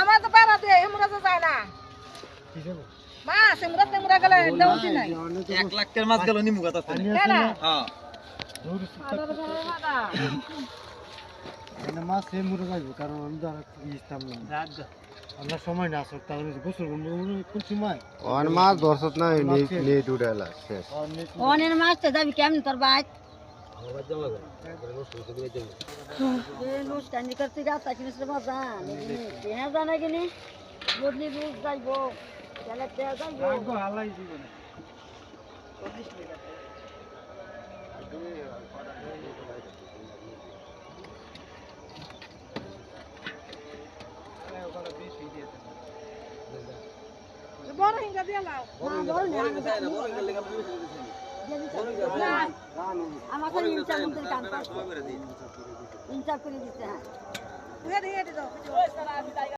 আমার তো পারা দিয়ে এমরা তো যায় না মাছ এমরা গেলে দেউছি নাই 1 লাখ এর মাছ গেল নিমু কথা কেন হ্যাঁ মানে মাছ সে মুড়ে যাইব কারণ আমি তো আর ইস্তাম না আমরা সময় না আসক তাহলে গোসল কোন সময় অন মাছ ধরছত না নেট উড়ালা শেষ অনের মাছ তো যাবি কেমন তোর বাইক লুজ করতে রাস্তা কিনেছিল মজা হ্যাঁ জানা কিনি বদলি লুজ যাইব যাইব হালাই জীবন বড় হিঙ্গা দিয়ে লাও আমাকে ইনচার মধ্যে কাম করতে ইনচার করে দিতে হ্যাঁ দিয়ে দাও